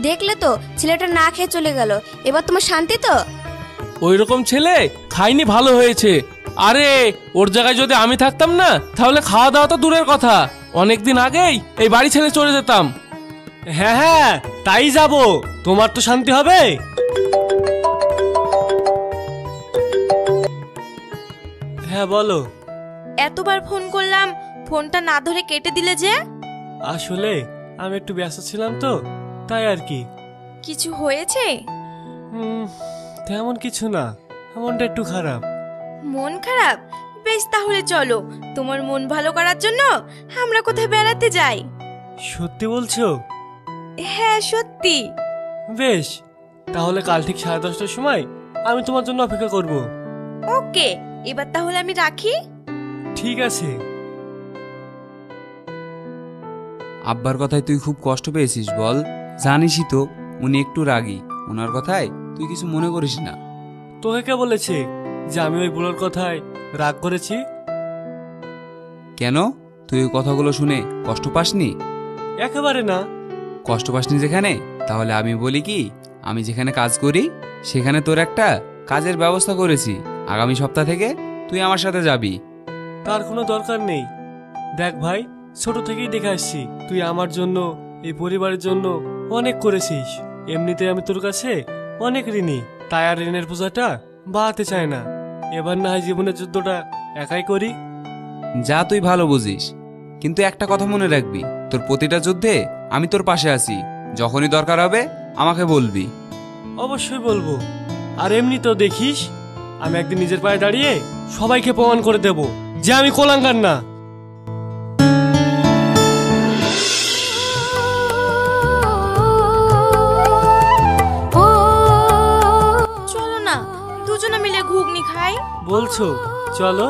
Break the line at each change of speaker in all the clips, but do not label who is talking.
দেখলে তো ছেলেটা না খেয়ে চলে গেল। এবার তোমার শান্তি তো?
ওই রকম ছেলে খাইনি ভালো হয়েছে। আরে ওর জায়গায় যদি আমি থাকতাম না, তাহলে খাওয়া দাওয়া তো দূরের কথা, অনেকদিন আগেই এই বাড়ি ছেড়ে চলে যেতাম।
হ্যাঁ হ্যাঁ, তাই যাব। তোমার তো শান্তি হবে। হ্যাঁ বলো।
এতবার ফোন করলাম, ফোনটা না ধরে কেটে দিলে যে?
আসলে আমি একটু ব্যস্ত ছিলাম তো, তাই আর কি।
কিছু হয়েছে?
তেমন কিছু না, মনটা একটু খারাপ।
মন খারাপ? বেশ, তাহলে চলো, তোমার মন ভালো করার জন্য আমরা কোথায় বেড়াতে যাই।
সত্যি বলছো?
হ্যাঁ সত্যি।
বেশ, তাহলে কাল ঠিক 10:30টার সময় আমি তোমার জন্য অপেক্ষা করব।
ওকে, এবার তাহলে আমি রাখি।
ঠিক আছে।
আব্বার কথায় তুই খুব কষ্ট পেয়েছিস বল? জানিসই তো উনি একটু রাগী, ওনার কথায় তুই কিছু মনে করিস না।
তোকে কে বলেছে যে আমি ওই বুড়োর কথায় রাগ করেছি?
কেন, তুই ওই কথাগুলো শুনে কষ্ট পাসনি?
একেবারে না।
কষ্ট পাসনি যেখানে, তাহলে আমি বলি কি, আমি যেখানে কাজ করি সেখানে তোর একটা কাজের ব্যবস্থা করেছি। আগামী সপ্তাহ থেকে তুই আমার সাথে যাবি।
তার কোনো দরকার নেই। দেখ ভাই, ছোট থেকেই দেখে আসছি তুই আমার জন্য, এই পরিবারের জন্য অনেক করেছিস। এমনিতে আমি তোর কাছে অনেক ঋণী, তাই আর ঋণের বোঝাটা বাড়াতে চায় না। এবার না হয় জীবনের যুদ্ধটা একাই করি।
যা তুই ভালো বুঝিস, কিন্তু একটা কথা মনে রাখবি, তোর প্রতিটা যুদ্ধে আমি তোর পাশে আছি। যখনই দরকার হবে আমাকে বলবি।
অবশ্যই বলবো। আর এমনি তো দেখিস, আমি একদিন নিজের পায়ে দাঁড়িয়ে সবাইকে প্রমাণ করে দেব যে আমি কোলাঙ্গার না।
চলো না, দুজনে মিলে ঘুগনি খাই।
বলছো? চলো।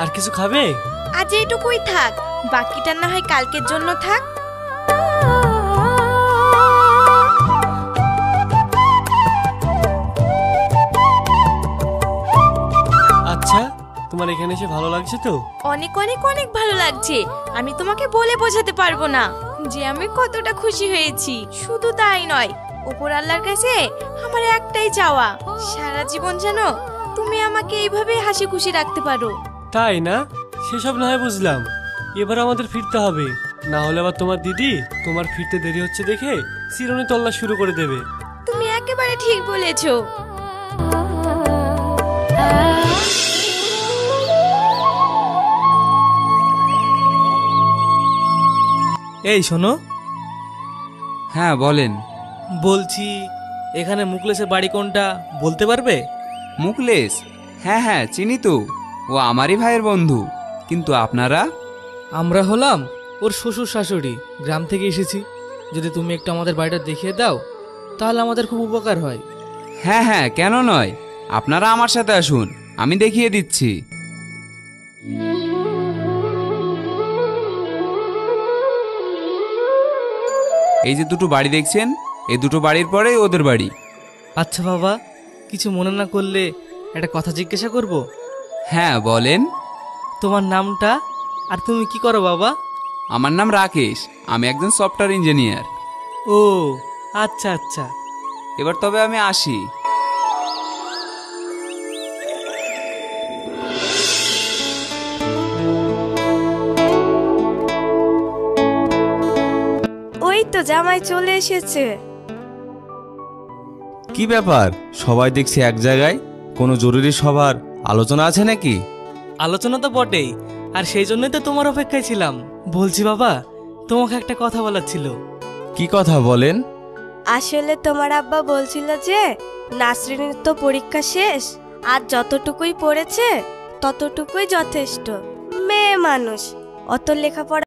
আর কিছু খাবে?
আজ এইটুকুই থাক, বাকিটা না হয় কালকের জন্য থাক।
আচ্ছা, তোমার এখানে এসে ভালো লাগছে তো?
অনেক অনেক অনেক ভালো লাগছে। আমি তোমাকে বলে বোঝাতে পারবো না যে আমি কতটা খুশি হয়েছি। শুধু তাই নয়, উপর আল্লাহর কাছে আমার একটাই চাওয়া, সারা জীবন যেন তুমি আমাকে এইভাবে হাসি খুশি রাখতে পারো।
তাই না? সেসব না হয় বুঝলাম। এবার আমাদের ফিরতে হবে, না হলে আবার তোমার দিদি তোমার ফিরতে দেরি হচ্ছে দেখে চিরুনি তল্লা শুরু করে দেবে।
তুমি একেবারে ঠিক বলেছো।
এই শোনো।
হ্যাঁ বলেন।
বলছি, এখানে মুকলেশের বাড়ি কোনটা বলতে পারবে?
মুকলেশ? হ্যাঁ হ্যাঁ চিনি তো, ও আমারই ভাইয়ের বন্ধু। কিন্তু আপনারা?
আমরা হলাম ওর শ্বশুর শাশুড়ি, গ্রাম থেকে এসেছি। যদি তুমি একটু আমাদের বাড়িটা দেখিয়ে দাও তাহলে আমাদের খুব উপকার হয়।
হ্যাঁ হ্যাঁ, কেন নয়, আপনারা আমার সাথে আসুন, আমি দেখিয়ে দিচ্ছি। এই যে দুটো বাড়ি দেখছেন, এই দুটো বাড়ির পরেই ওদের বাড়ি।
আচ্ছা বাবা, কিছু মনে না করলে একটা কথা জিজ্ঞাসা করব?
হ্যাঁ বলেন।
তোমার নামটা আর তুমি কি করো বাবা?
আমার নাম রাকেশ, আমি একজন সফটওয়্যার ইঞ্জিনিয়ার।
ও আচ্ছা আচ্ছা।
এবার তবে আমি আসি।
ওই তো জামাই চলে এসেছে।
কি ব্যাপার, সবাই দেখছি এক জায়গায়? কোনো জরুরি সভার আলোচনা আছে নাকি?
আলোচনা তো বটেই, আর সেই জন্যই তো তোমার অপেক্ষায় ছিলাম। বলছি বাবা, তোমাকে একটা কথা বলার ছিল।
কি কথা বলেন?
আসলে তোমার আব্বা বলছিল যে নাসরিনের তো পরীক্ষা শেষ, আর যতটুকুই পড়েছে ততটুকুই যথেষ্ট। মেয়ে মানুষ, অত লেখাপড়া